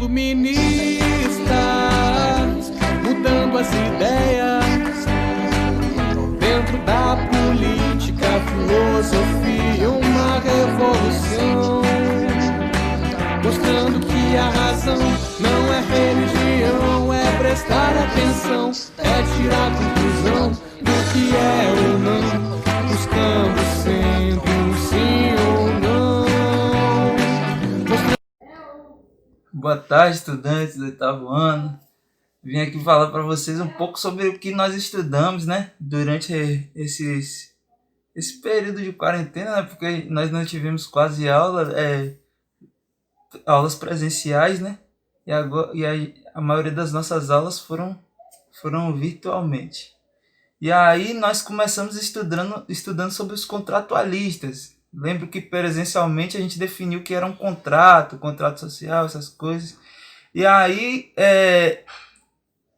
iluministas, mudando as ideias dentro da política, filosofia, uma revolução, mostrando que a razão não é religião, é prestar atenção, é tirar conclusão do que é ou não, buscando sempre um sim ou não. Boa tarde, estudantes do 8º ano. Vim aqui falar para vocês um pouco sobre o que nós estudamos, né, durante esse período de quarentena, né, porque nós não tivemos quase aulas presenciais, né, a maioria das nossas aulas foram virtualmente. E aí nós começamos estudando sobre os contratualistas. Lembro que presencialmente a gente definiu o que era um contrato social, essas coisas. E aí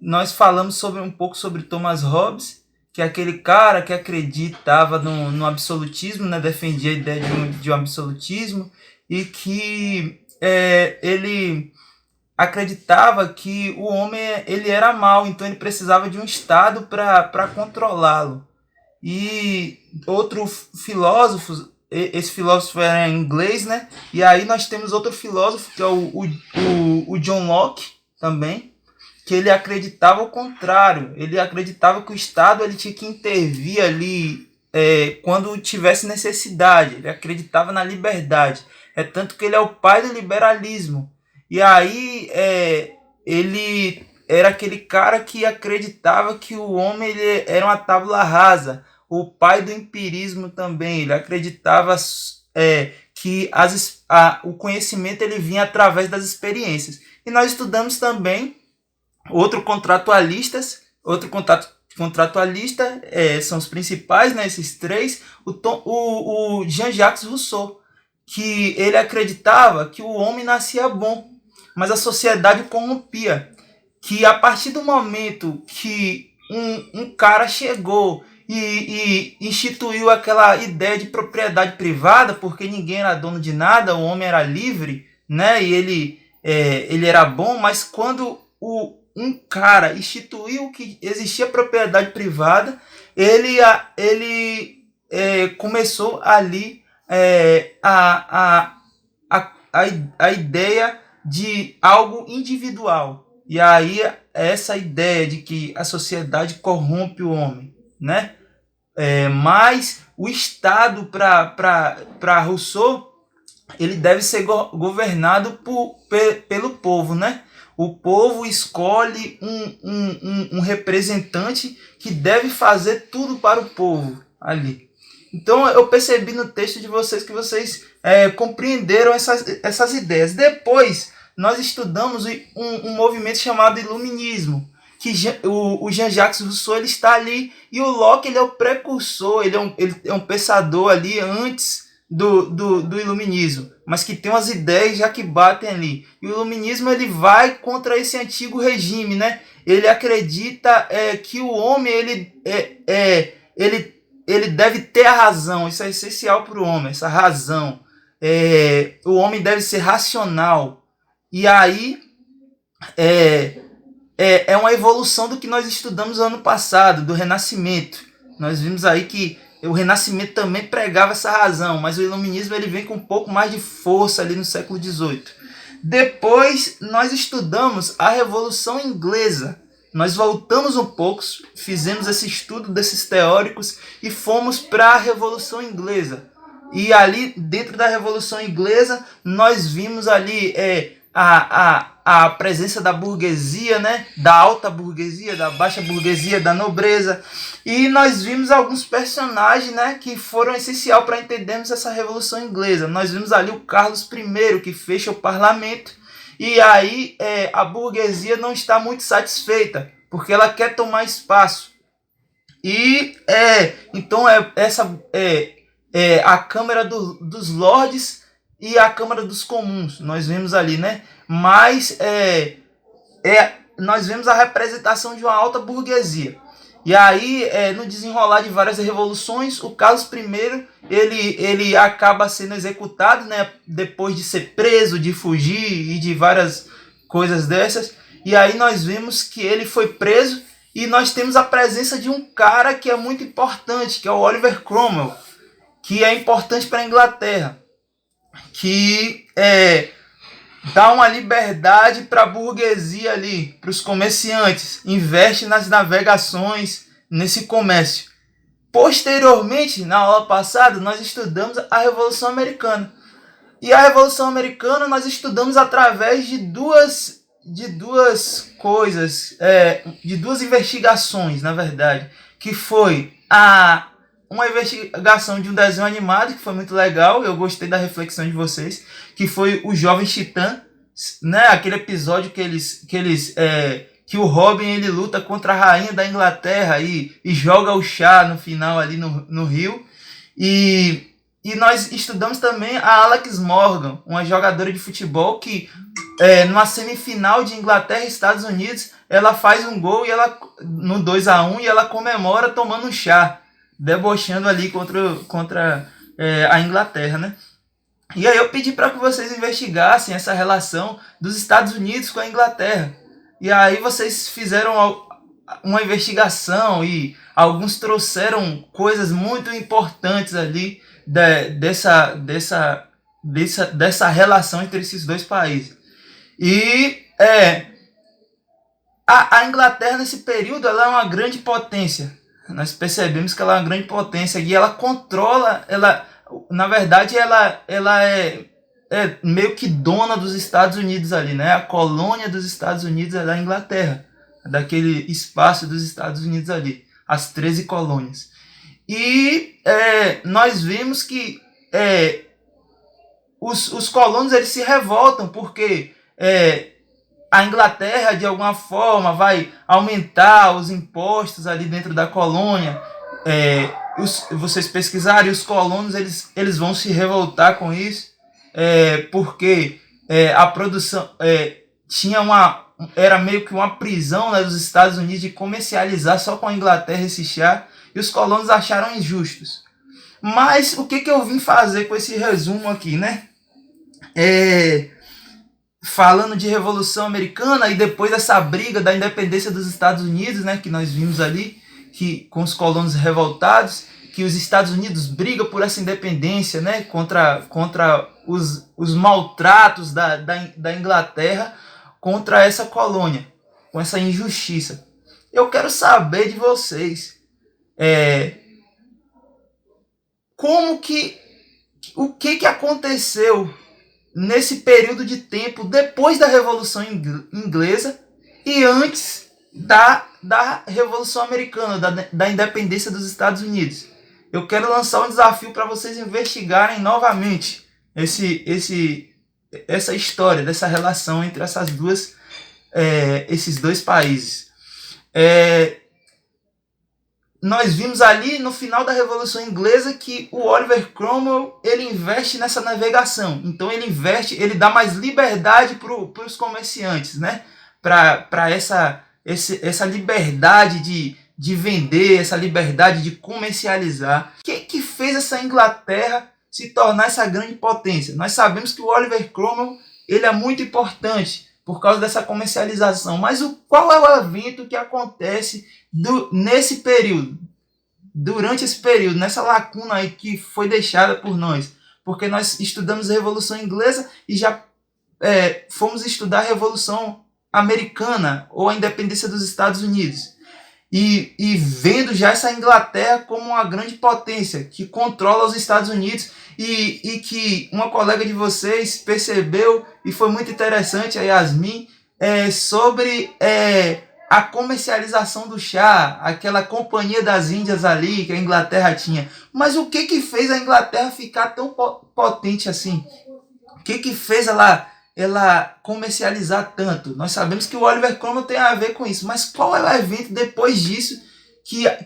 nós falamos um pouco sobre Thomas Hobbes, que é aquele cara que acreditava no absolutismo, né? Defendia a ideia de um absolutismo, e que ele acreditava que o homem ele era mau, então ele precisava de um Estado para controlá-lo. E outro filósofo, esse filósofo era em inglês, né? E aí nós temos outro filósofo, que é o John Locke, também, que ele acreditava o contrário. Ele acreditava que o Estado ele tinha que intervir ali quando tivesse necessidade. Ele acreditava na liberdade. É tanto que ele é o pai do liberalismo. E aí ele era aquele cara que acreditava que o homem ele era uma tábula rasa. O pai do empirismo também. Ele acreditava que o conhecimento ele vinha através das experiências. E nós estudamos também outro contratualista, são os principais, né, esses três, o Jean-Jacques Rousseau, que ele acreditava que o homem nascia bom, mas a sociedade o corrompia, que a partir do momento que um cara chegou e instituiu aquela ideia de propriedade privada, porque ninguém era dono de nada, o homem era livre, né, e ele era bom, mas quando um cara instituiu que existia propriedade privada, ele começou ali a ideia de algo individual. E aí essa ideia de que a sociedade corrompe o homem, né? Mas o Estado, para Rousseau, ele deve ser governado pelo povo, né? O povo escolhe um representante que deve fazer tudo para o povo ali. Então eu percebi no texto de vocês que vocês compreenderam essas ideias. Depois nós estudamos um movimento chamado Iluminismo, que o Jean-Jacques Rousseau ele está ali, e o Locke ele é o precursor, ele é um pensador ali antes do Iluminismo, mas que tem umas ideias já que batem ali. E o Iluminismo ele vai contra esse antigo regime, né? Ele acredita que o homem ele deve ter a razão, isso é essencial para o homem, essa razão. O homem deve ser racional. E aí é uma evolução do que nós estudamos no ano passado, do Renascimento. Nós vimos aí que o Renascimento também pregava essa razão, mas o Iluminismo ele vem com um pouco mais de força ali no século XVIII. Depois nós estudamos a Revolução Inglesa. Nós voltamos um pouco, fizemos esse estudo desses teóricos e fomos para a Revolução Inglesa. E ali dentro da Revolução Inglesa nós vimos ali a presença da burguesia, né? Da alta burguesia, da baixa burguesia, da nobreza. E nós vimos alguns personagens, né, que foram essenciais para entendermos essa Revolução Inglesa. Nós vimos ali o Carlos I, que fecha o parlamento. E aí a burguesia não está muito satisfeita, porque ela quer tomar espaço. E então a Câmara dos Lordes e a Câmara dos Comuns, nós vemos ali, né? Mas nós vemos a representação de uma alta burguesia. E aí, no desenrolar de várias revoluções, o Carlos I ele acaba sendo executado, né, depois de ser preso, de fugir e de várias coisas dessas. E aí nós vimos que ele foi preso e nós temos a presença de um cara que é muito importante, que é o Oliver Cromwell, que é importante para a Inglaterra, que dá uma liberdade para a burguesia ali, para os comerciantes, investe nas navegações, nesse comércio. Posteriormente, na aula passada, nós estudamos a Revolução Americana. E a Revolução Americana nós estudamos através de duas coisas, de duas investigações, na verdade, que foi uma investigação de um desenho animado, que foi muito legal, eu gostei da reflexão de vocês, que foi o Jovem Titã, né? Aquele episódio que o Robin ele luta contra a rainha da Inglaterra e joga o chá no final ali no rio. E nós estudamos também a Alex Morgan, uma jogadora de futebol que numa semifinal de Inglaterra e Estados Unidos, ela faz um gol e no 2-1 e ela comemora tomando um chá, debochando ali contra a Inglaterra, né? E aí eu pedi para que vocês investigassem essa relação dos Estados Unidos com a Inglaterra. E aí vocês fizeram uma investigação e alguns trouxeram coisas muito importantes ali dessa relação entre esses dois países. E a Inglaterra nesse período ela é uma grande potência. Nós percebemos que ela é uma grande potência e ela controla, na verdade ela é meio que dona dos Estados Unidos ali, né? A colônia dos Estados Unidos é da Inglaterra, daquele espaço dos Estados Unidos ali, as 13 colônias. E nós vimos que os colonos eles se revoltam porque a Inglaterra de alguma forma vai aumentar os impostos ali dentro da colônia. Vocês pesquisarem, os colonos eles vão se revoltar com isso, porque a produção era meio que uma prisão, né, dos Estados Unidos de comercializar só com a Inglaterra esse chá, e os colonos acharam injustos. Mas o que eu vim fazer com esse resumo aqui, né? Falando de Revolução Americana e depois dessa briga da independência dos Estados Unidos, né, que nós vimos ali, com os colonos revoltados, que os Estados Unidos brigam por essa independência, né, contra os maltratos da Inglaterra contra essa colônia, com essa injustiça. Eu quero saber de vocês o que aconteceu nesse período de tempo depois da Revolução Inglesa e antes da Revolução Americana, da independência dos Estados Unidos. Eu quero lançar um desafio para vocês investigarem novamente essa história, dessa relação entre esses dois países. Nós vimos ali no final da Revolução Inglesa que o Oliver Cromwell ele investe nessa navegação. Então ele dá mais liberdade para os comerciantes, né? Para essa liberdade de vender, essa liberdade de comercializar. O que fez essa Inglaterra se tornar essa grande potência? Nós sabemos que o Oliver Cromwell ele é muito importante por causa dessa comercialização. Mas qual é o evento que acontece nesse período? Durante esse período, nessa lacuna aí que foi deixada por nós. Porque nós estudamos a Revolução Inglesa e já fomos estudar a Revolução Americana ou a independência dos Estados Unidos. E vendo já essa Inglaterra como uma grande potência que controla os Estados Unidos e que uma colega de vocês percebeu e foi muito interessante, a Yasmin, sobre a comercialização do chá, aquela companhia das Índias ali que a Inglaterra tinha. Mas o que fez a Inglaterra ficar tão potente assim? O que fez ela comercializar tanto? Nós sabemos que o Oliver Cromwell tem a ver com isso, mas qual é o evento depois disso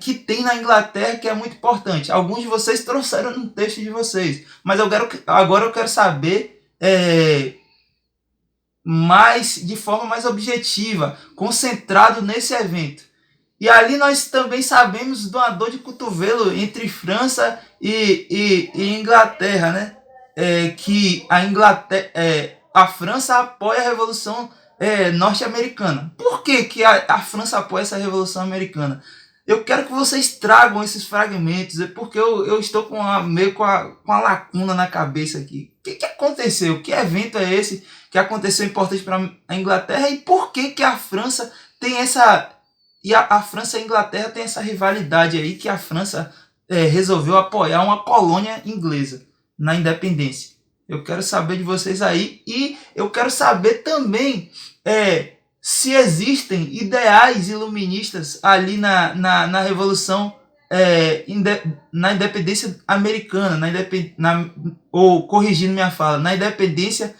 que tem na Inglaterra que é muito importante? Alguns de vocês trouxeram no texto de vocês, mas agora eu quero saber de forma mais objetiva, concentrado nesse evento. E ali nós também sabemos de uma dor de cotovelo entre França e Inglaterra, né? Que a França apoia a Revolução norte-americana. Por que, que a França apoia essa Revolução Americana? Eu quero que vocês tragam esses fragmentos, porque eu estou meio com a lacuna na cabeça aqui. O que aconteceu? Que evento é esse que aconteceu importante para a Inglaterra? E por que, que a França tem essa... E a França e a Inglaterra tem essa rivalidade aí, que a França resolveu apoiar uma colônia inglesa na independência. Eu quero saber de vocês aí, e eu quero saber também se existem ideais iluministas ali na Revolução, na independência americana, ou corrigindo minha fala, na independência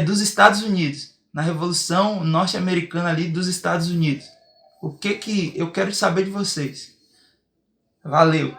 dos Estados Unidos, na Revolução norte-americana ali dos Estados Unidos. O que eu quero saber de vocês. Valeu!